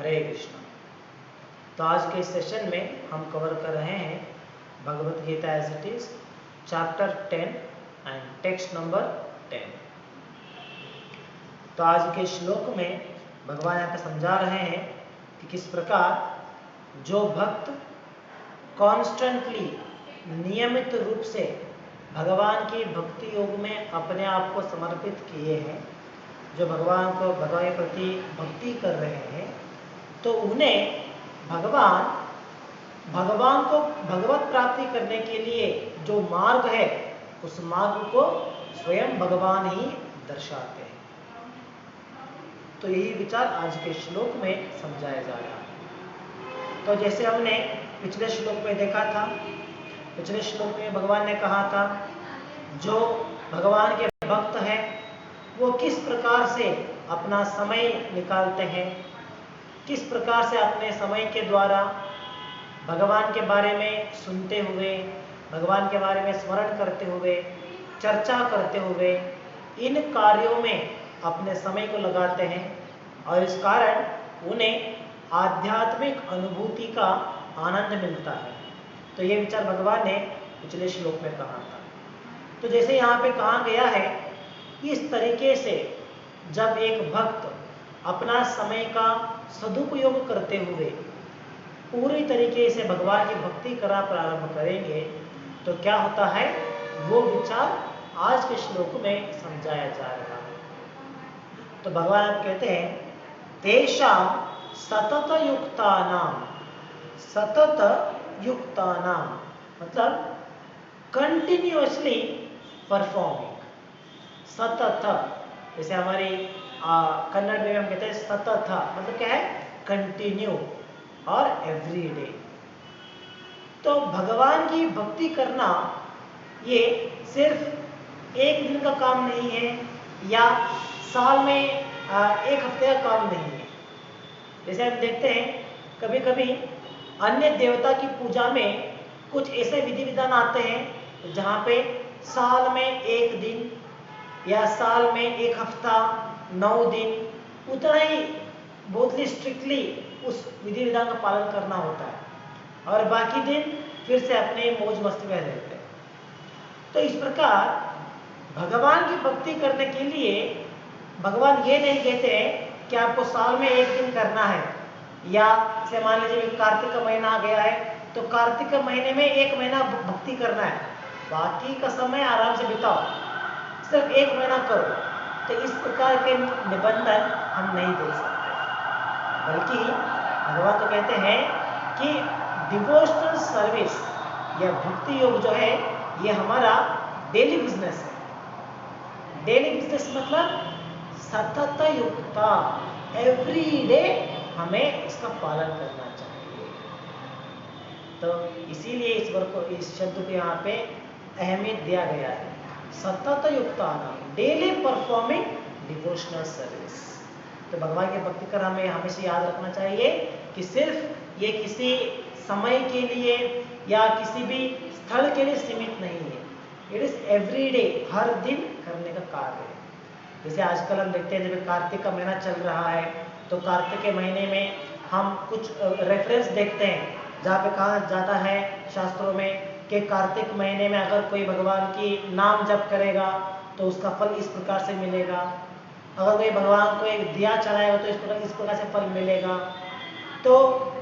हरे कृष्ण। तो आज के सेशन में हम कवर कर रहे हैं Bhagavad Gita as it is chapter 10 and text number 10। तो आज के श्लोक में भगवान यहाँ पे समझा रहे हैं कि किस प्रकार जो भक्त कॉन्स्टेंटली नियमित रूप से भगवान की भक्ति योग में अपने आप को समर्पित किए हैं, जो भगवान के प्रति भक्ति कर रहे हैं, तो उन्हें भगवान को भगवत प्राप्ति करने के लिए जो मार्ग है उस मार्ग को स्वयं भगवान ही दर्शाते हैं। तो यही विचार आज के श्लोक में समझाया जा रहा है। तो जैसे हमने पिछले श्लोक में देखा था, पिछले श्लोक में भगवान ने कहा था जो भगवान के भक्त हैं वो किस प्रकार से अपना समय निकालते हैं, किस प्रकार से अपने समय के द्वारा भगवान के बारे में सुनते हुए, भगवान के बारे में स्मरण करते हुए, चर्चा करते हुए इन कार्यों में अपने समय को लगाते हैं और इस कारण उन्हें आध्यात्मिक अनुभूति का आनंद मिलता है। तो ये विचार भगवान ने पिछले श्लोक में कहा था। तो जैसे यहाँ पे कहा गया है, इस तरीके से जब एक भक्त अपना समय का सदुपयोग करते हुए पूरी तरीके से भगवान की भक्ति करना प्रारंभ करेंगे तो क्या होता है, वो विचार आज के श्लोक में समझाया जा रहा है। तो भगवान कहते हैं तेषां सतत युक्तानाम मतलब कंटिन्यूअसली परफॉर्मिंग। सतत जैसे हमारी कन्नड़ में हम कहते हैं सतत मतलब क्या है, कंटिन्यू और एवरीडे। तो भगवान की भक्ति करना ये सिर्फ एक दिन का काम नहीं है या साल में एक हफ्ते का काम नहीं है। जैसे हम देखते हैं कभी कभी अन्य देवता की पूजा में कुछ ऐसे विधि विधान आते हैं जहाँ पे साल में एक दिन या साल में एक हफ्ता 9 दिन उतना ही बहुत ही स्ट्रिक्टली उस विधि विधान का पालन करना होता है और बाकी दिन फिर से अपने मौज मस्ती में रहते हैं। तो इस प्रकार भगवान की भक्ति करने के लिए भगवान ये नहीं कहते हैं कि आपको साल में एक दिन करना है, या जैसे मान लीजिए कार्तिक का महीना आ गया है तो कार्तिक के महीने में एक महीना भक्ति करना है, बाकी का समय आराम से बिताओ, सिर्फ एक महीना करो। तो इस प्रकार के निबंधन हम नहीं दे सकते, बल्कि भगवान तो कहते हैं कि डिवोशनल सर्विस या भक्ति योग जो है ये हमारा डेली बिजनेस है। डेली बिजनेस मतलब सतत युक्ता, एवरी डे हमें इसका पालन करना चाहिए। तो इसीलिए इस वर्ग को, इस शब्द को यहाँ पे अहमियत दिया गया है, सतत युक्तानाम, डेली परफॉर्मिंग डिवोशनल सर्विस। तो भगवान की भक्ति कर हमें हमेशा याद रखना चाहिए कि सिर्फ ये किसी समय के लिए या किसी भी स्थल के लिए सीमित नहीं है, इट इज एवरीडे, हर दिन करने का कार्य है। जैसे आजकल हम देखते हैं जब कार्तिक का महीना चल रहा है तो कार्तिक के महीने में हम कुछ रेफरेंस देखते हैं जहाँ पे कहा जाता है शास्त्रों में कि कार्तिक महीने में अगर कोई भगवान की नाम जप करेगा तो उसका फल इस प्रकार से मिलेगा, अगर कोई भगवान को एक दिया चढ़ाएगा तो इस प्रकार से फल मिलेगा। तो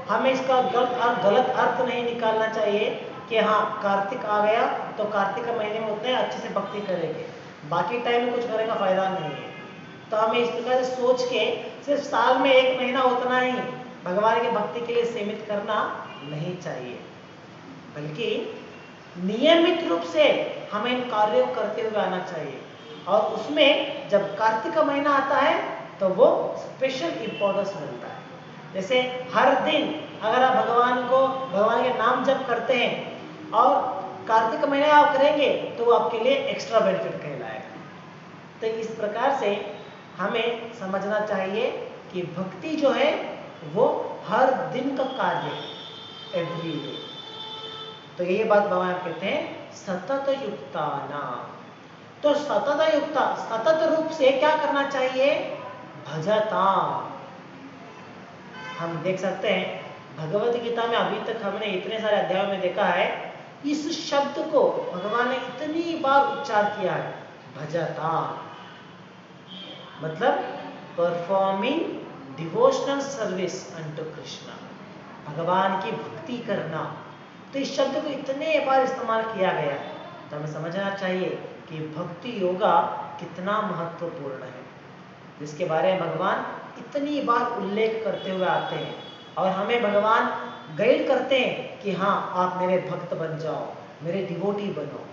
हमें इसका गलत अर्थ नहीं निकालना चाहिए कि हाँ कार्तिक आ गया तो कार्तिक के महीने में उतने अच्छे से भक्ति करेंगे, बाकी टाइम में कुछ करने का फायदा नहीं है। तो हमें इस प्रकार से सोच के सिर्फ साल में एक महीना उतना ही भगवान की भक्ति के लिए सीमित करना नहीं चाहिए, बल्कि नियमित रूप से हमें इन कार्यों को करते हुए आना चाहिए। और उसमें जब कार्तिक का महीना आता है तो वो स्पेशल इंपॉर्टेंस मिलता है। जैसे हर दिन अगर आप भगवान के नाम जप करते हैं और कार्तिक महीने आप करेंगे तो वो आपके लिए एक्स्ट्रा बेनिफिट कहलाएगा। तो इस प्रकार से हमें समझना चाहिए कि भक्ति जो है वो हर दिन का कार्य है, एवरी डे। तो ये बात भगवान कहते हैं सतत युक्ताना। तो सतत रूप से क्या करना चाहिए, भजता, हम देख सकते हैं भगवत गीता में अभी तक हमने इतने सारे अध्यायों में देखा है, इस शब्द को भगवान ने इतनी बार उच्चार किया है, भजता, मतलब performing devotional service unto Krishna, भगवान की भक्ति करना। तो इस शब्द को इतने बार इस्तेमाल किया गया है, तो हमें समझना चाहिए कि भक्ति योगा कितना महत्वपूर्ण है, जिसके बारे में भगवान इतनी बार उल्लेख करते हुए आते हैं और हमें भगवान गाइड करते हैं कि हाँ आप मेरे भक्त बन जाओ, मेरे डिवोटी बनो।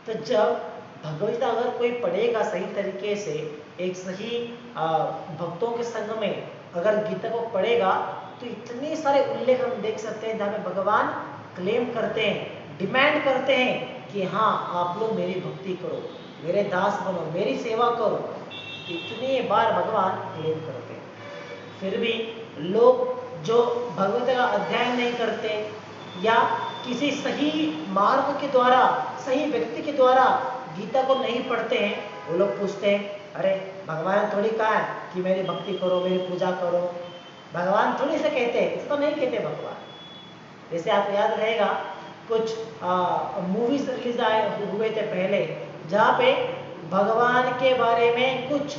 तो जब भगवद्गीता अगर कोई पढ़ेगा सही तरीके से, एक सही भक्तों के संग में अगर गीता को पढ़ेगा, तो इतने सारे उल्लेख हम देख सकते हैं जहाँ पे भगवान क्लेम करते हैं, डिमांड करते हैं कि हाँ आप लोग मेरी भक्ति करो, मेरे दास बनो, मेरी सेवा करो। इतने बार भगवान क्लेम करते हैं, फिर भी लोग जो भगवद्गीता का अध्ययन नहीं करते या किसी सही मार्ग के द्वारा, सही व्यक्ति के द्वारा गीता को नहीं पढ़ते हैं, वो लोग पूछते हैं अरे भगवान थोड़ी कहा है कि मेरी भक्ति करो, मेरी पूजा करो, भगवान थोड़ी से कहते हैं, इसको नहीं कहते भगवान। जैसे आपको याद रहेगा कुछ मूवीज रिलीज हुए थे पहले, जहाँ पे भगवान के बारे में कुछ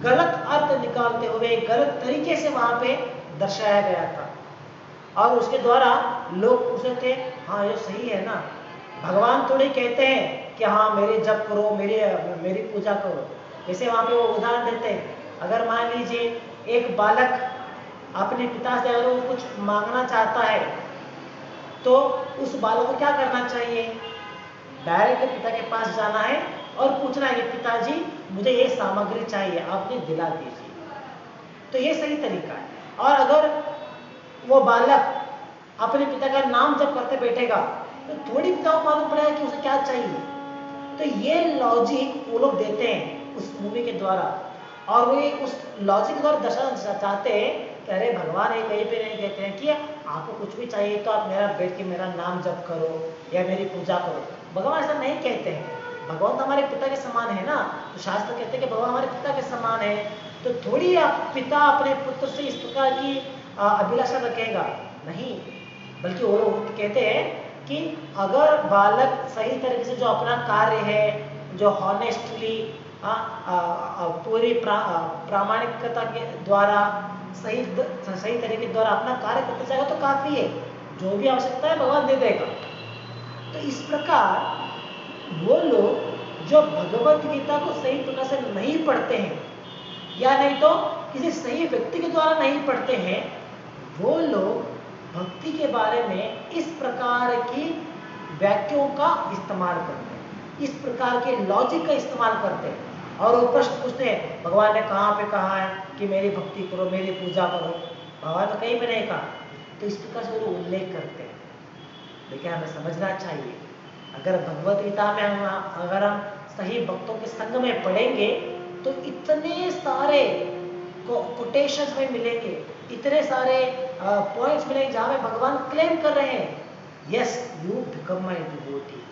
गलत अर्थ निकालते हुए गलत तरीके से वहां पे दर्शाया गया था, और उसके द्वारा लोग पूछते थे हाँ ये सही है ना, भगवान थोड़ी कहते हैं कि हाँ मेरे जप करो, मेरी पूजा करो। जैसे वहां पे वो उदाहरण देते हैं, अगर मान लीजिए एक बालक अपने पिता से अगर वो कुछ मांगना चाहता है, तो उस बालक को क्या करना चाहिए? डायरेक्ट पिता के पास जाना है और पूछना है कि पिताजी मुझे ये सामग्री चाहिए, आप मुझे दिला दीजिए। तो ये सही तरीका है। और अगर वो बालक अपने पिता का नाम जब करते बैठेगा, तो थोड़ी पिता को मालूम पड़ेगा कि उसे क्या चाहिए। तो ये लॉजिक वो लोग देते हैं उस मूवी के द्वारा, और वे उस लॉजिक के द्वारा दर्शाना चाहते हैं कि अरे भगवान ये कहीं पे नहीं कहते हैं कि आपको कुछ भी चाहिए तो आप मेरा बैठ के मेरा नाम जप करो या मेरी पूजा करो। भगवान ऐसा नहीं कहते हैं, भगवान तो हमारे पिता के समान है ना। तो शास्त्र कहते हैं कि भगवान हमारे पिता के समान है, तो थोड़ी पिता अपने पुत्र से इस प्रकार की अभिलाषा रखेगा, नहीं। बल्कि वो लोग कहते हैं कि अगर बालक सही तरीके से जो अपना कार्य है, जो हॉनेस्टली पूरी प्रामाणिकता के द्वारा सही तरीके द्वारा अपना कार्य करते जाएगा तो काफी है, जो भी आवश्यकता है भगवान दे देगा। तो इस प्रकार वो लोग जो भगवत गीता को सही प्रकार से नहीं पढ़ते हैं या नहीं तो किसी सही व्यक्ति के द्वारा नहीं पढ़ते हैं, वो लोग भक्ति के बारे में इस प्रकार की वाक्यों का इस्तेमाल करते हैं, इस प्रकार के लॉजिक का इस्तेमाल करते हैं, और वो प्रश्न पूछते हैं भगवान ने कहाँ पे कहा है कि मेरी भक्ति करो, मेरी पूजा करो, भगवान तो कहीं पे नहीं कहा। तो इस प्रकार से वो उल्लेख करते हैं। लेकिन हमें समझना चाहिए, अगर भगवत गीता में अगर हम सही भक्तों के संग में पढ़ेंगे तो इतने सारे कोटेशंस में मिलेंगे, इतने सारे पॉइंट्स मिलेंगे जहाँ पे भगवान क्लेम कर रहे हैं yes you become my devotee,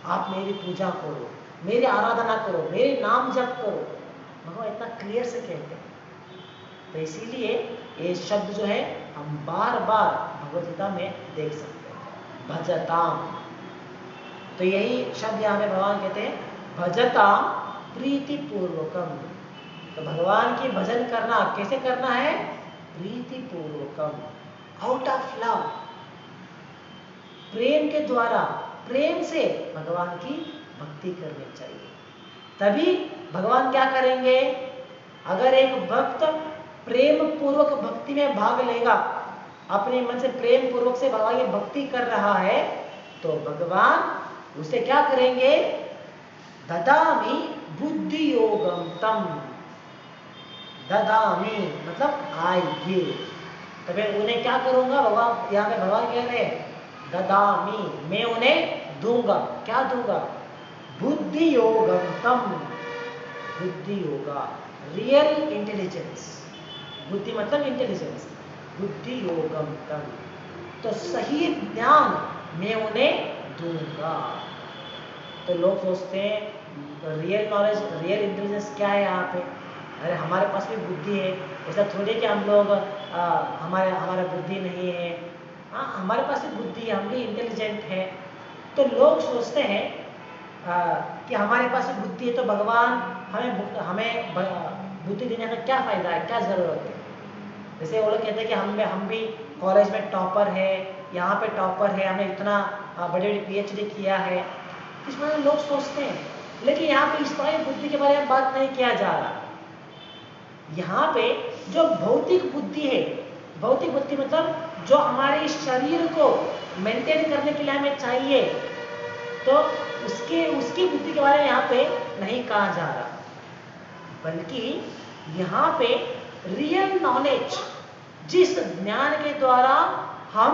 आप मेरी पूजा करो, मेरी आराधना करो, मेरे नाम जप करो। भगवान इतना क्लियर से कहते हैं। तो इसीलिए ये शब्द जो है हम बार बार भगवत गीता में देख सकते हैं, भजताम। तो यही शब्द यहाँ पे भगवान कहते हैं भजताम प्रीति पूर्वकम। तो भगवान की भजन करना कैसे करना है? प्रीति पूर्वकम, आउट ऑफ लव, प्रेम के द्वारा, प्रेम से भगवान की भक्ति करनी चाहिए। तभी भगवान क्या करेंगे? अगर एक भक्त प्रेम पूर्वक भक्ति में भाग लेगा, अपने मन से प्रेम पूर्वक से भगवान की भक्ति कर रहा है, तो भगवान उसे क्या करेंगे? ददामि बुद्धि योगम तम, ददामि मतलब आई गिव। तब मैं उन्हें क्या करूंगा? भगवान यहाँ पे भगवान कह रहे हैं ददामि, मैं उन्हें दूंगा। क्या दूंगा? बुद्धि योगम तम, बुद्धि योगा, रियल इंटेलिजेंस, बुद्धि मतलब इंटेलिजेंस, बुद्धि योगम तम, तो सही ज्ञान मैं उन्हें दूंगा। तो लोग सोचते हैं रियल नॉलेज, रियल इंटेलिजेंस क्या है यहाँ पे? अरे हमारे पास भी बुद्धि है, ऐसा थोड़ी कि हम लोग हमारा बुद्धि नहीं है। हाँ, हमारे पास भी बुद्धि है, हम भी इंटेलिजेंट है। तो लोग सोचते हैं कि हमारे पास भी बुद्धि है तो भगवान हमें बुद्धि देने का क्या फायदा है, क्या जरूरत है। जैसे वो लोग कहते हैं कि हम भी कॉलेज में टॉपर है, यहाँ पे टॉपर है, हमने इतना बड़े बड़े पीएचडी किया है, इस बारे में लोग सोचते हैं। लेकिन यहाँ पे इस तरह की बुद्धि के बारे में बात नहीं किया जा रहा। यहाँ पे जो भौतिक बुद्धि है, भौतिक बुद्धि मतलब जो हमारे शरीर को मेंटेन करने के लिए हमें चाहिए, तो उसकी बुद्धि के बारे में यहाँ पे नहीं कहा जा रहा, बल्कि यहाँ पे रियल नॉलेज, जिस ज्ञान के द्वारा हम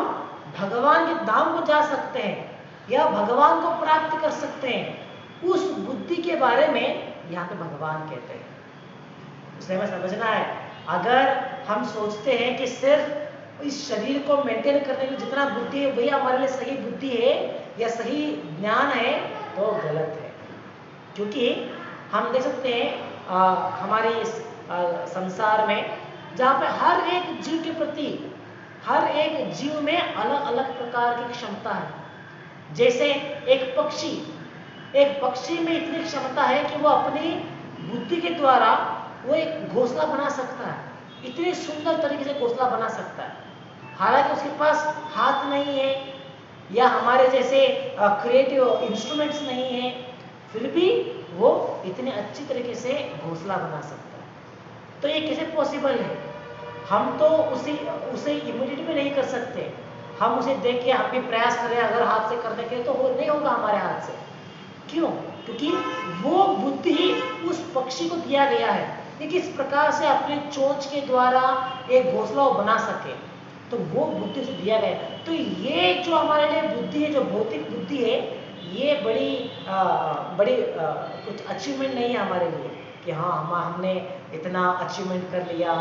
भगवान के धाम को जा सकते हैं या भगवान को प्राप्त कर सकते हैं, उस बुद्धि के बारे में यहाँ पे भगवान कहते हैं। इसलिए हमें समझना है, अगर हम सोचते हैं कि सिर्फ इस शरीर को मेंटेन करने के लिए जितना बुद्धि है वही हमारे लिए सही बुद्धि है या सही ज्ञान है, तो गलत है। क्योंकि हम देख सकते हैं हमारे इस संसार में, जहाँ पे हर एक जीव के प्रति, हर एक जीव में अलग अलग प्रकार की क्षमता है। जैसे एक पक्षी में इतनी क्षमता है कि वो अपनी बुद्धि के द्वारा वो एक घोंसला बना सकता है, इतने सुंदर तरीके से घोंसला बना सकता है। हालांकि उसके पास हाथ नहीं है या हमारे जैसे क्रिएटिव इंस्ट्रूमेंट्स नहीं है, फिर भी वो इतने अच्छी तरीके से घोंसला बना सकता है। तो ये कैसे पॉसिबल है? हम तो उसे इमिडिएट भी नहीं कर सकते। हम उसे देख के हम भी प्रयास करें अगर हाथ से करने के लिए, तो वो नहीं होगा हमारे हाथ से। क्यों? क्योंकि वो बुद्धि उस पक्षी को दिया गया है कि किस प्रकार से अपने चोंच के द्वारा एक घोंसला बना सके, तो वो बुद्धि से दिया गया है। तो ये जो हमारे लिए बुद्धि है, जो भौतिक बुद्धि है, ये बड़ी कुछ अचीवमेंट नहीं है हमारे लिए कि हाँ हमने इतना अचीवमेंट कर लिया,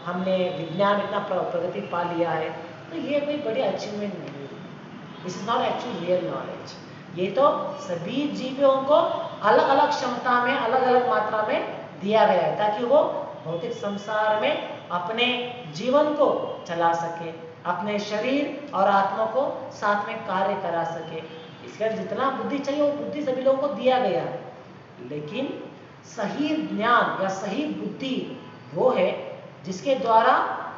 हमने विज्ञान इतना प्रगति पा लिया है। तो ये कोई बड़ी अचीवमेंट नहीं है। This is not actually real knowledge. ये तो सभी जीवों को अलग अलग क्षमता में, अलग अलग मात्रा में दिया गया है, ताकि वो भौतिक संसार में अपने जीवन को चला सके, अपने शरीर और आत्मा को साथ में कार्य करा सके। इसलिए जितना बुद्धि चाहिए वो बुद्धि सभी लोगों को दिया गया है, लेकिन सही ज्ञान या सही बुद्धि वो है जिसके द्वारा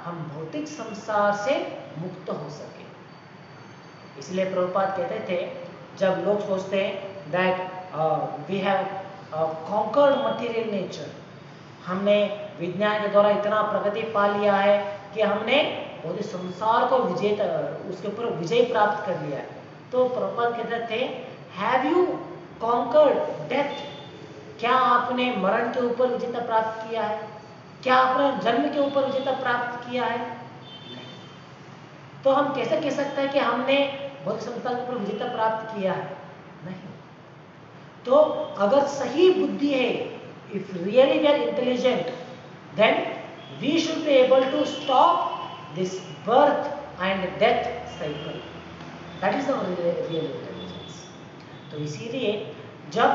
हम भौतिक संसार से मुक्त हो सके। इसलिए प्रभुपाद कहते थे, जब लोग सोचते हैं that we have conquered material nature, हमने विज्ञान के द्वारा इतना प्रगति पा लिया है कि हमने पूरे संसार को उसके ऊपर विजय प्राप्त कर लिया है, तो प्रभुपाद कहते थे, हैव यू कॉन्कर्ड डेथ? क्या आपने मरण के ऊपर विजेता प्राप्त किया है? क्या आपने जन्म के ऊपर विजेता प्राप्त किया है? नहीं। तो हम कैसे कह सकते हैं कि हमने भौतिक संसार के ऊपर विजेता प्राप्त किया है? नहीं। तो अगर सही बुद्धि है, if really we are intelligent, then we should be able to stop this birth and death cycle. That is our real intelligence. तो इसीलिए जब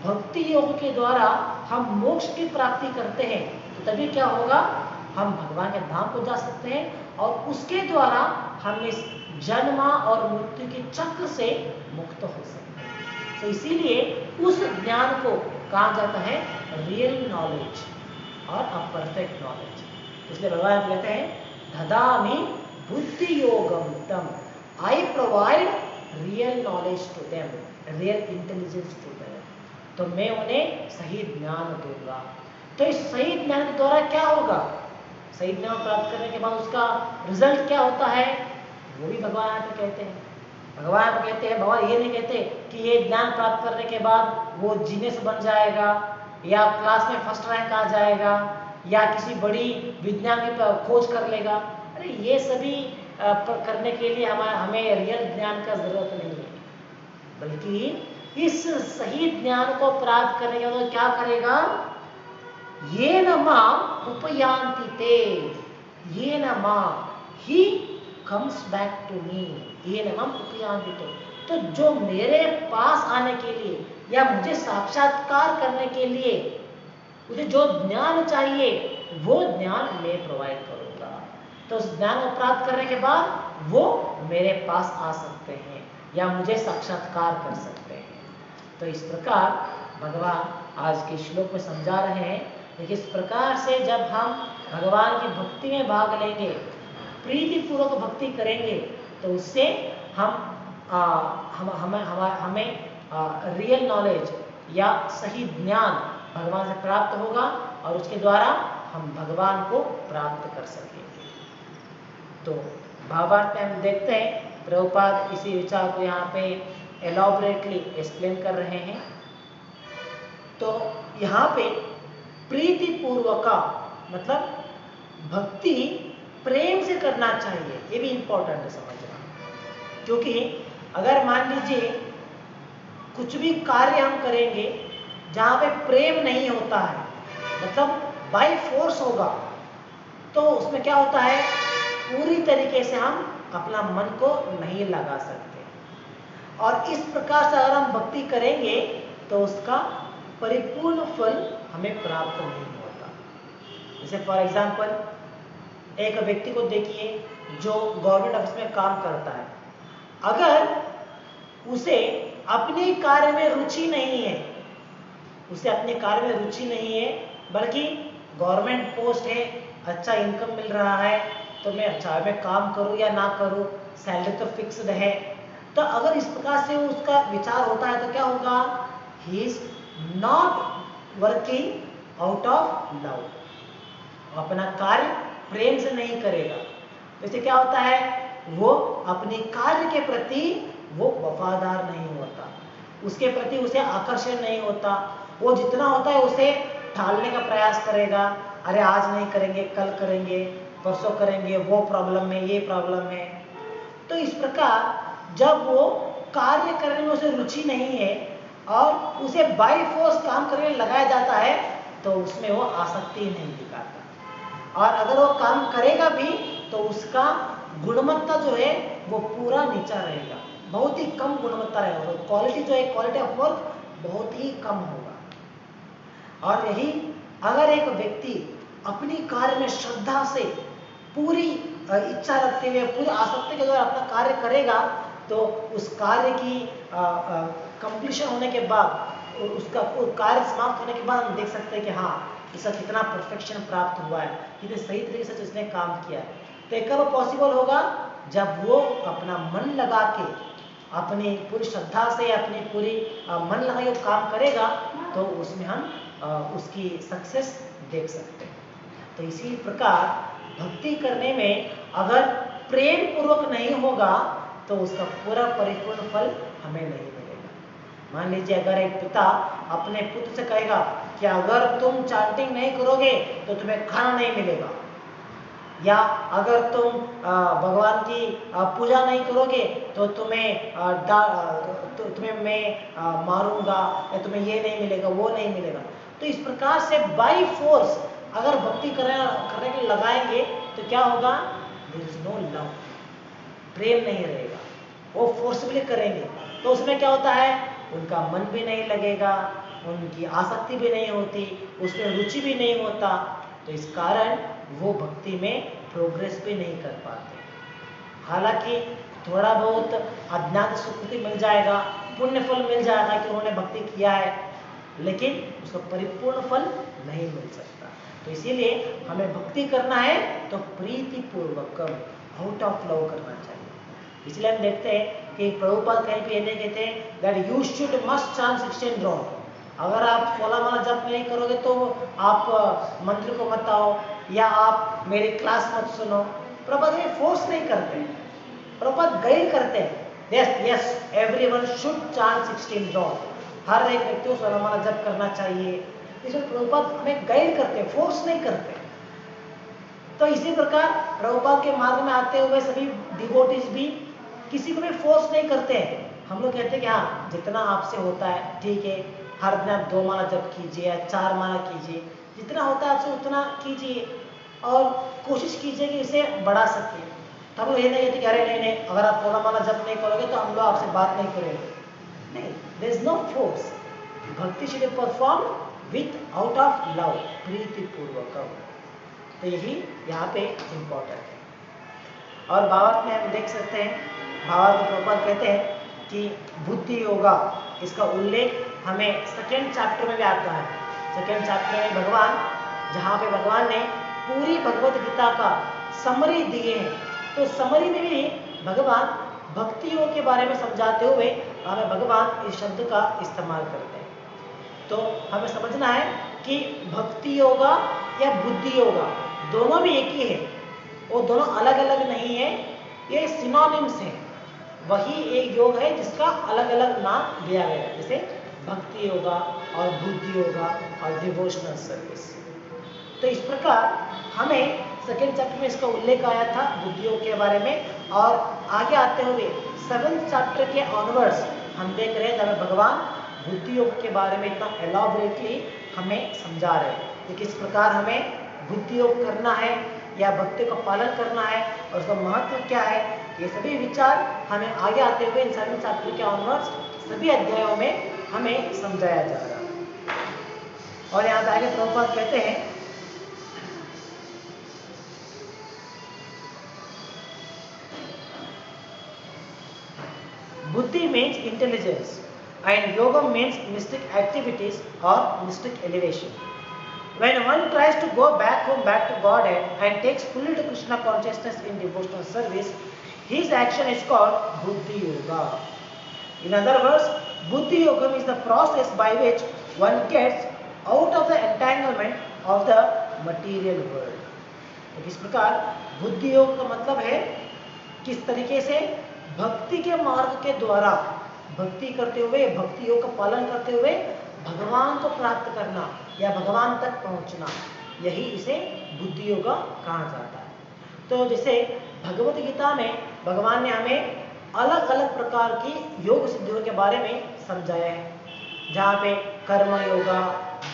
भक्ति योग के द्वारा हम मोक्ष की प्राप्ति करते हैं, तो तभी क्या होगा, हम भगवान के धाम को जा सकते हैं और उसके द्वारा हम इस जन्म और मृत्यु के चक्र से मुक्त हो सकते हैं। तो इसीलिए उस ज्ञान को कहा जाता है रियल नॉलेज और अ परफेक्ट नॉलेज। इसलिए भगवान कहते हैं, ददामि बुद्धि योगम तम, I provide real knowledge to them, real intelligence to them. तो मैं उन्हें सही ज्ञान दूंगा। तो इस सही ज्ञान के द्वारा क्या होगा? सही ज्ञान प्राप्त करने के बाद उसका रिजल्ट क्या होता है, वो भी भगवान यहाँ पे कहते हैं। भगवान कहते हैं, भगवान ये नहीं कहते कि ये ज्ञान प्राप्त करने के बाद वो जीनियस बन जाएगा या क्लास में फर्स्ट रैंक आ जाएगा या किसी बड़ी विज्ञान की खोज कर लेगा। अरे ये सभी करने के लिए हमें रियल ज्ञान का जरूरत नहीं है, बल्कि इस सही ज्ञान को प्राप्त करने के बाद क्या करेगा, ये न मां उपयान्ति ते, ये न मां ही comes back to me, ये न मां उपयान्ति ते। तो जो मेरे पास आने के लिए या मुझे साक्षात्कार करने के लिए उसे जो ज्ञान चाहिए वो ज्ञान मैं प्रोवाइड करूंगा। तो उस ज्ञान को प्राप्त करने के बाद वो मेरे पास आ सकते हैं या मुझे साक्षात्कार कर सकते हैं। तो इस प्रकार भगवान आज के श्लोक में समझा रहे हैं कि किस प्रकार से जब हम भगवान की भक्ति में भाग लेंगे, प्रीति पूर्वक भक्ति करेंगे, तो उससे हमें रियल नॉलेज या सही ज्ञान भगवान से प्राप्त होगा और उसके द्वारा हम भगवान को प्राप्त कर सकेंगे। तो भावार्थ में हम देखते हैं प्रभुपाद इसी विचार को यहाँ पे एलॉबरेटली एक्सप्लेन कर रहे हैं। तो यहाँ पे प्रीति पूर्वक मतलब भक्ति प्रेम से करना चाहिए, ये भी इंपॉर्टेंट है समझना। क्योंकि अगर मान लीजिए कुछ भी कार्य हम करेंगे जहाँ पे प्रेम नहीं होता है, मतलब बाय फोर्स होगा, तो उसमें क्या होता है, पूरी तरीके से हम अपना मन को नहीं लगा सकते। और इस प्रकार से अगर हम भक्ति करेंगे तो उसका परिपूर्ण फल हमें प्राप्त नहीं होता। जैसे फॉर एग्जाम्पल एक व्यक्ति को देखिए जो गवर्नमेंट ऑफिस में काम करता है, अगर उसे अपने कार्य में रुचि नहीं है, उसे अपने कार्य में रुचि नहीं है, बल्कि गवर्नमेंट पोस्ट है, अच्छा इनकम मिल रहा है, तो मैं चाहे मैं काम करूं या ना करूं, सैलरी तो फिक्स्ड है, तो अगर इस प्रकार से उसका विचार होता है तो क्या होगा, he is not working out of love, अपना कार्य प्रेम से नहीं करेगा। जैसे क्या होता है, वो अपने कार्य के प्रति वो वफादार नहीं होता, उसके प्रति उसे आकर्षण नहीं होता, वो जितना होता है उसे टालने का प्रयास करेगा, अरे आज नहीं करेंगे, कल करेंगे, परसों करेंगे, वो प्रॉब्लम है, ये प्रॉब्लम है। तो इस प्रकार जब वो कार्य करने में उसे रुचि नहीं है और उसे बाय फोर्स काम करने में लगाया जाता है, तो उसमें वो आसक्ति नहीं दिखाता। और अगर वो काम करेगा भी तो उसका गुणवत्ता जो है वो पूरा नीचा रहेगा, बहुत ही कम गुणवत्ता रहेगा, तो क्वालिटी जो है, क्वालिटी ऑफ वर्क बहुत ही कम होगा। और यही अगर एक व्यक्ति अपनी कार्य में श्रद्धा से पूरी इच्छा रखते हुए, पूरी आसक्ति के द्वारा अपना कार्य करेगा, तो उस कार्य की कंप्लीशन होने के बाद, उसका कार्य समाप्त होने के बाद हम देख सकते हैं कि हाँ, इसका कितना परफेक्शन प्राप्त हुआ है, कितने सही तरीके से इसने काम किया है। तो कब पॉसिबल होगा, जब वो अपना मन लगा के, अपनी पूरी श्रद्धा से, अपनी पूरी मन लगा के काम करेगा, तो उसमें हम उसकी सक्सेस देख सकते हैं। तो इसी प्रकार भक्ति करने में अगर प्रेम पूर्वक नहीं होगा तो उसका पूरा परिपूर्ण फल हमें नहीं मिलेगा। मान लीजिए अगर एक पिता अपने पुत्र से कहेगा कि अगर तुम चांटिंग नहीं करोगे तो तुम्हें खाना नहीं मिलेगा, या अगर तुम भगवान की पूजा नहीं करोगे तो तुम्हें मैं मारूंगा, या तुम्हें ये नहीं मिलेगा, वो नहीं मिलेगा। तो इस प्रकार से बाय फोर्स अगर भक्ति करने के लिए लगाएंगे तो क्या होगा, देयर इज नो लव, प्रेम नहीं रहेगा। वो फोर्सफुली करेंगे तो उसमें क्या होता है, उनका मन भी नहीं लगेगा, उनकी आसक्ति भी नहीं होती, उसमें रुचि भी नहीं होता, तो इस कारण वो भक्ति में प्रोग्रेस भी नहीं कर पाते। हालांकि थोड़ा बहुत अज्ञात स्वीकृति मिल जाएगा, पुण्य फल मिल जाएगा कि उन्होंने भक्ति किया है, लेकिन उसका परिपूर्ण फल नहीं मिल सकता। तो इसीलिए हमें भक्ति करना है तो प्रीति पूर्वक, आउट ऑफ लव करना चाहिए। इसलिए हम देखते हैं कि प्रभुपाद कहीं पे ये कहते हैं that you should must chant 16 round. अगर आप 16 माला जप नहीं करोगे तो आप मंत्र को मत आओ, या आप मेरी क्लास मत सुनो। प्रभुपाद में फोर्स नहीं करते, प्रभुपाद गाइड करते हैं, yes everyone should chant 16 round, हर एक व्यक्ति को 16 माला जप करना चाहिए। इसमें प्रभुपाद हमें गाइड करते हैं, फोर्स नहीं करते। तो इसी प्रकार प्रभुपाद के मार्ग में आते हुए सभी डिवोटीज भी किसी को भी फोर्स नहीं करते हैं। हम लोग कहते हैं कि हाँ, जितना आपसे होता है ठीक है, हर दिन आप 2 माला जप कीजिए या 4 माला कीजिए, जितना होता है आपसे उतना कीजिए और कोशिश कीजिए कि इसे बढ़ा सके। तो हम लोग ये नहीं कहते कि अरे नहीं, अगर आप 16 माला जप नहीं करोगे तो हम लोग आपसे बात नहीं करेंगे। नहीं, there is no force. Bhakti should be perform with out of love, प्रीति पूर्वकम। तो यही यहाँ पे इम्पोर्टेंट है। और भावार्थ में हम देख सकते हैं, भावार्थ प्रभुपाद कहते हैं कि बुद्धि योगा, इसका उल्लेख हमें सेकेंड चैप्टर में भी आता है। सेकेंड चैप्टर में भगवान, जहाँ पे भगवान ने पूरी भगवत गीता का समरी दिए हैं, तो समरी में भी भगवान भक्ति योग के बारे में समझाते हुए हमें भगवान इस शब्द का इस्तेमाल करते हैं। तो हमें समझना है कि भक्ति योगा या बुद्धि योगा दोनों भी एक ही है, वो दोनों अलग अलग नहीं है, ये सिनोनिम्स हैं। वही एक योग है जिसका अलग अलग नाम दिया गया है, जैसे भक्ति योगा और बुद्धि योगा और डिवोशनल सर्विस। तो इस प्रकार हमें सेकेंड चैप्टर में इसका उल्लेख आया था बुद्धि योग के बारे में, और आगे आते हुए 7th चैप्टर के ऑनवर्ड्स हम देख रहे हैं जब भगवान बुद्धि योग के बारे में इतना एलॉबरेटली हमें समझा रहे हैं कि किस प्रकार हमें बुद्धि योग करना है या भक्ति का पालन करना है और उसका महत्व क्या है। ये सभी विचार हमें आगे आते हुए इन 7th चैप्टर के ऑनवर्ड्स सभी अध्यायों में हमें समझाया जा रहा है। और यहाँ आगे प्रभुपाद कहते हैं, बुद्धि means intelligence and yoga means mystic activities or mystic elevation. When one tries to go back home, back to Godhead and takes fully to Krishna consciousness in devotional service, his action is called buddhi yoga. In other words, buddhi yoga is the process by which one gets out of the entanglement of the material world. इस प्रकार बुद्धि योग का मतलब है किस तरीके से भक्ति के मार्ग के द्वारा भक्ति करते हुए, भक्ति योग का पालन करते हुए भगवान को प्राप्त करना या भगवान तक पहुंचना, यही इसे बुद्धि योग कहा जाता है। तो जैसे भगवत गीता में भगवान ने हमें अलग अलग प्रकार की योग सिद्धियों के बारे में समझाया है, जहाँ पे कर्म योगा,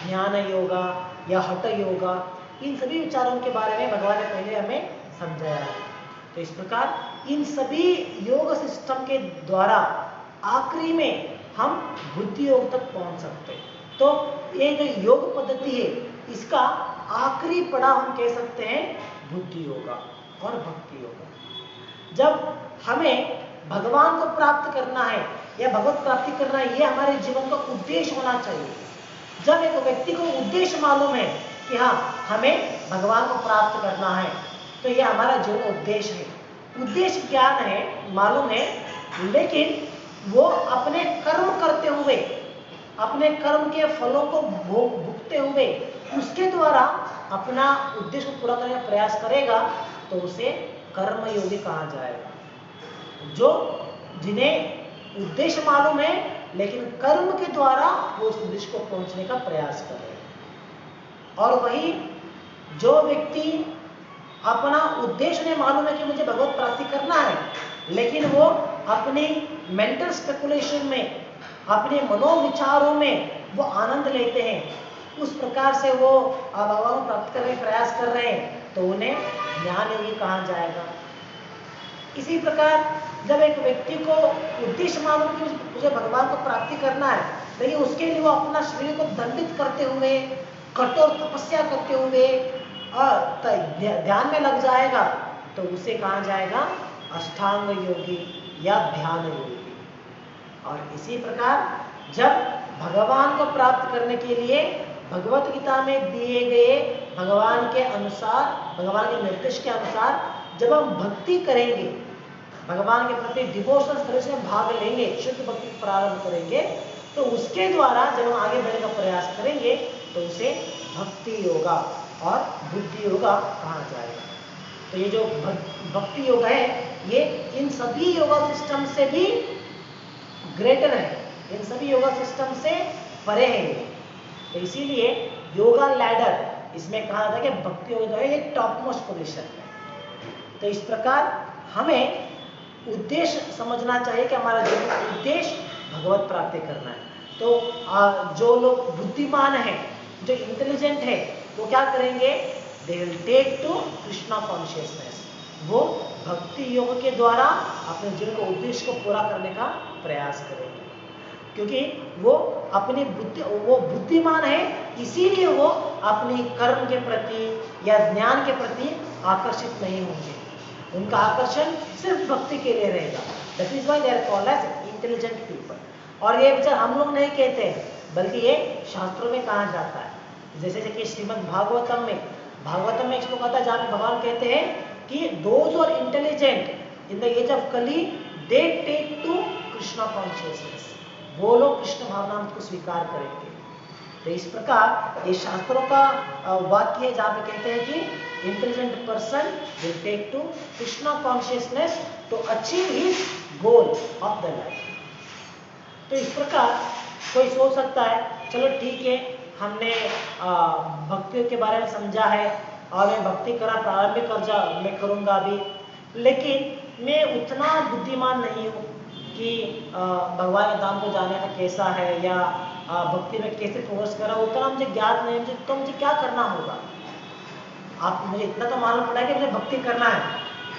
ज्ञान योगा या हठ योगा, इन सभी विचारों के बारे में भगवान ने पहले हमें समझाया है। तो इस प्रकार इन सभी योग सिस्टम के द्वारा आखिरी में हम बुद्धि योग तक पहुंच सकते हैं। तो ये जो योग पद्धति है, इसका आखिरी पड़ाव हम कह सकते हैं बुद्धि योगा और भक्ति योगा। जब हमें भगवान को प्राप्त करना है या भगवत प्राप्ति करना है, ये हमारे जीवन का उद्देश्य होना चाहिए। जब एक व्यक्ति को उद्देश्य मालूम है कि हाँ हमें भगवान को प्राप्त करना है, तो ये हमारा जीवन उद्देश्य है। उद्देश्य ज्ञान है, मालूम है, लेकिन वो अपने कर्म करते हुए, अपने कर्म के फलों को भुगतते हुए उसके द्वारा अपना उद्देश्य को पूरा करने का प्रयास करेगा, तो उसे कर्मयोगी कहा जाएगा। जो जिन्हें उद्देश्य मालूम है लेकिन कर्म के द्वारा वो उस उद्देश्य को पहुंचने का प्रयास कर रहे हैं। और वही जो व्यक्ति अपना उद्देश्य ने मालूम है कि मुझे भगवत प्राप्ति करना है, लेकिन वो अपनी मेंटल स्पेकुलेशन में, अपने मनोविचारों में वो आनंद लेते हैं, उस प्रकार से वो भगवान को प्राप्त करने का प्रयास कर रहे हैं, तो उन्हें ज्ञान योगी कहा जाएगा। इसी प्रकार जब एक व्यक्ति को उद्देश्य मालूम कि मुझे भगवान को प्राप्ति करना है, लेकिन उसके लिए वो अपना शरीर को दंडित करते हुए, कठोर तपस्या करते हुए और ध्यान में लग जाएगा, तो उसे कहा जाएगा अष्टांग योगी या ध्यान योगी। और इसी प्रकार जब भगवान को प्राप्त करने के लिए भगवत गीता में दिए गए भगवान के अनुसार, भगवान के निर्देश के अनुसार जब हम भक्ति करेंगे, भगवान के प्रति डिवोशनल सर्विस में भाग लेंगे, शुद्ध भक्ति प्रारंभ करेंगे, तो उसके द्वारा जब हम आगे बढ़ने का प्रयास करेंगे तो उसे भक्ति योगा और बुद्धि योगा कहा जाएगा। तो ये जो भक्ति योगा है, ये इन सभी योगा सिस्टम से भी ग्रेटर है, इन सभी योगा सिस्टम से परे है। तो इसीलिए योगा लैडर इसमें कहा जाता है कि भक्ति योगा है, ये टॉप मोस्ट पोजीशन है। तो इस प्रकार हमें उद्देश्य समझना चाहिए कि हमारा जीवन उद्देश्य भगवत प्राप्ति करना है। तो जो लोग बुद्धिमान हैं, जो इंटेलिजेंट है, वो क्या करेंगे? They will take to Krishna consciousness. वो भक्ति योग के द्वारा अपने जीवन के उद्देश्य को पूरा करने का प्रयास करेंगे, क्योंकि वो अपनी बुद्धि, वो बुद्धिमान है, इसीलिए वो अपनी कर्म के प्रति या ज्ञान के प्रति आकर्षित नहीं होंगे। उनका आकर्षण सिर्फ भक्ति के लिए रहेगा। That is why they are called as intelligent people. और ये विचार हम लोग नहीं कहते हैं, बल्कि ये शास्त्रों में कहा जाता है। जैसे कि श्रीमद् भागवतम में एक श्लोक आता है जहाँ पे भगवान कहते हैं कि those are intelligent in the age of Kali they take to Krishna consciousness. वो लोग कृष्ण भावना को स्वीकार करेंगे। तो इस प्रकार ये शास्त्रों का वाक्य है जहाँ पे कहते हैं कि intelligent person will take to Krishna consciousness to achieve his goal of the life. तो इस प्रकार कोई सोच सकता है चलो ठीक है, हमने भक्ति के बारे में समझा है और मैं भक्ति करा प्रारंभ मैं करूँगा अभी, लेकिन मैं उतना बुद्धिमान नहीं हूँ कि भगवान के धाम को जाने का कैसा है या भक्ति में कैसे फोकस करा, उतना मुझे ज्ञात नहीं है। तो मुझे क्या करना होगा? आप मुझे इतना तो मालूम पड़ा है कि मुझे भक्ति करना है,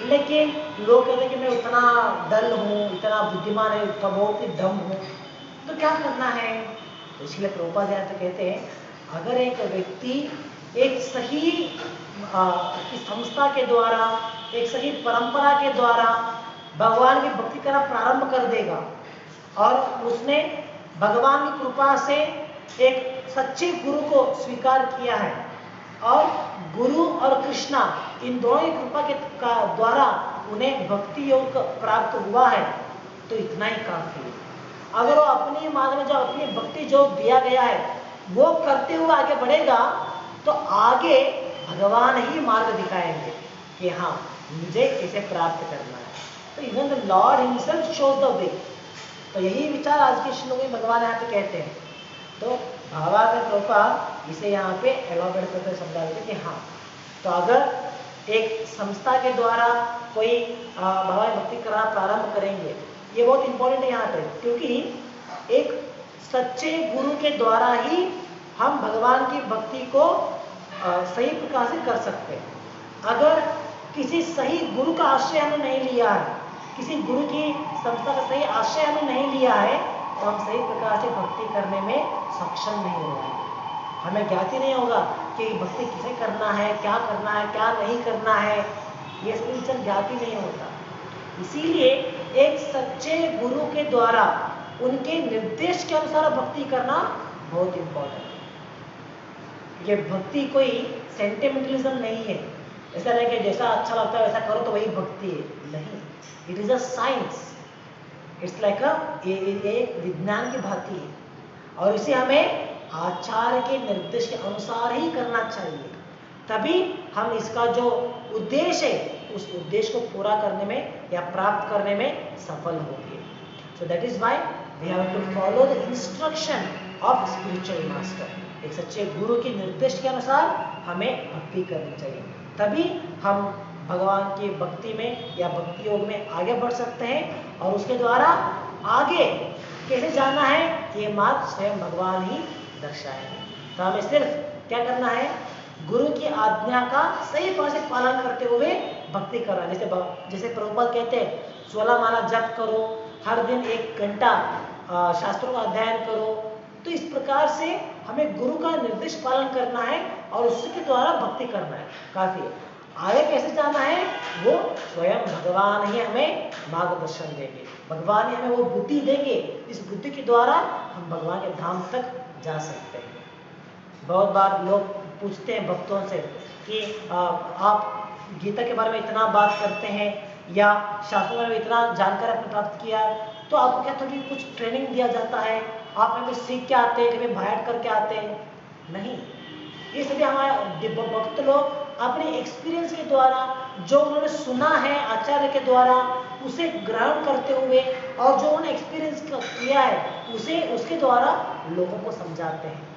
लेकिन लोग कहते हैं कि मैं उतना डल हूँ, इतना बुद्धिमान है, उतना बहुत ही दम हूँ, तो क्या करना है? तो इसलिए प्रभुपाद जी तो कहते हैं अगर एक व्यक्ति एक सही संस्था के द्वारा, एक सही परंपरा के द्वारा भगवान की भक्ति करना प्रारंभ कर देगा और उसने भगवान की कृपा से एक सच्चे गुरु को स्वीकार किया है और गुरु और कृष्णा इन दोनों की कृपा के द्वारा उन्हें भक्ति योग प्राप्त हुआ है, तो इतना ही काफी है। अगर वो अपनी मार्ग में जो अपनी भक्ति जो दिया गया है वो करते हुए आगे बढ़ेगा तो आगे भगवान ही मार्ग दिखाएंगे कि हाँ मुझे इसे प्राप्त करना है। तो even the Lord himself shows the way. तो यही विचार आज के श्लोक में भगवान यहाँ पे कहते हैं। तो भावार्थ प्रभुपाद इसे यहाँ पे एलॉबरेट करके समझा देते कि हाँ, तो अगर एक संस्था के द्वारा कोई भगवान भक्ति करना प्रारंभ करेंगे, ये बहुत इंपॉर्टेंट है यहाँ पे, क्योंकि एक सच्चे गुरु के द्वारा ही हम भगवान की भक्ति को सही प्रकार से कर सकते हैं। अगर किसी सही गुरु का आश्रय हमने नहीं लिया है, किसी गुरु की संस्था का सही आश्रय हमने नहीं लिया है, तो हम सही प्रकार से भक्ति करने में सक्षम नहीं होंगे। हमें ज्ञात ही नहीं होगा कि भक्ति किसे करना है, क्या नहीं करना है, ये स्पिरिचुअल ज्ञात ही नहीं होता। इसीलिए एक सच्चे गुरु के द्वारा उनके निर्देश के अनुसार भक्ति करना बहुत इंपॉर्टेंट है। ये भक्ति कोई सेंटिमेंटलिज्म नहीं है, ऐसा नहीं कि जैसा अच्छा लगता है वैसा करो तो वही भक्ति है, नहीं। It is a science, it's like एक विज्ञान की भांति है और इसे हमें आचार्य के निर्देश के अनुसार ही करना चाहिए, तभी हम इसका जो उद्देश्य है उस उद्देश्य को पूरा करने में या प्राप्त करने में सफल होंगे। So that is why we have to follow the instruction of spiritual master. एक सच्चे गुरु के निर्देश के अनुसार हमें भक्ति करनी चाहिए, तभी हम भगवान की भक्ति में या भक्ति योग में आगे बढ़ सकते हैं। और उसके द्वारा आगे कैसे जाना है ये मार्ग स्वयं भगवान ही दर्शाएंगे। तो हमें सिर्फ क्या करना है, गुरु की आज्ञा का सही तरह से पालन करते हुए भक्ति करना। जैसे प्रभुपाद कहते हैं 16 माला जप करो, हर दिन 1 घंटा शास्त्रों का अध्ययन करो। तो इस प्रकार से हमें गुरु का निर्देश पालन करना है और उसके द्वारा भक्ति करना है, काफी है। आगे कैसे जाना है वो स्वयं भगवान ही हमें मार्गदर्शन देंगे, भगवान ही हमें वो बुद्धि देंगे, इस बुद्धि के द्वारा हम भगवान के धाम तक जा सकते हैं। बहुत बार लोग पूछते हैं भक्तों से कि आप गीता के बारे में इतना बात करते हैं या शास्त्रों में इतना जानकारी आपने प्राप्त किया है, तो आपको क्या थोड़ी कुछ ट्रेनिंग दिया जाता है, आप हमें सीख के आते हैं, कभी बाहर करके आते हैं? नहीं, ये सभी हमारे भक्त लोग अपने एक्सपीरियंस के द्वारा जो उन्होंने सुना है आचार्य के द्वारा उसे ग्रहण करते हुए और जो उन्होंने एक्सपीरियंस किया है उसे उसके द्वारा लोगों को समझाते हैं।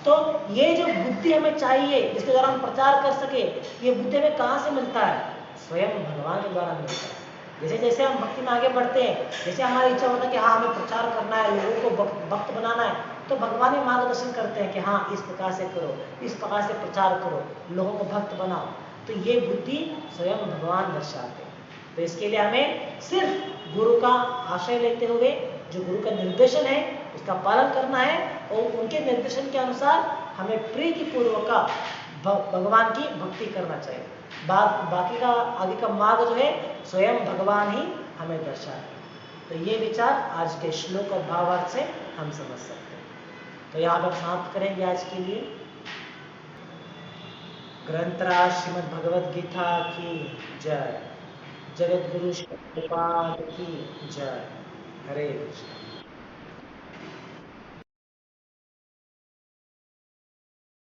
तो ये जो बुद्धि हमें चाहिए जिसके द्वारा हम प्रचार कर सके, ये बुद्धि हमें कहाँ से मिलता है? स्वयं भगवान के द्वारा मिलता है। जैसे जैसे हम भक्ति में आगे बढ़ते हैं, जैसे हमारी इच्छा होता है कि हाँ हमें प्रचार करना है, लोगों को भक्त बनाना है, तो भगवान ही मार्गदर्शन करते हैं कि हाँ इस प्रकार से करो, इस प्रकार से प्रचार करो, लोगों को भक्त बनाओ। तो ये बुद्धि स्वयं भगवान दर्शाते हैं। तो इसके लिए हमें सिर्फ गुरु का आश्रय लेते हुए, जो गुरु का निर्देशन है उसका पालन करना है और उनके निर्देशन के अनुसार हमें प्रीतिपूर्वक भगवान की भक्ति करना चाहिए। बाकी का आगे का मार्ग जो है स्वयं भगवान ही हमें दर्शाते हैं। तो ये विचार आज के श्लोक और भावार्थ से हम समझ सकते हैं। तो यहाँ पर समाप्त करेंगे आज के लिए। ग्रंथराज श्रीमद् भगवद गीता की जय। जगत गुरु श्री प्रभुपाद की जय। हरे कृष्ण।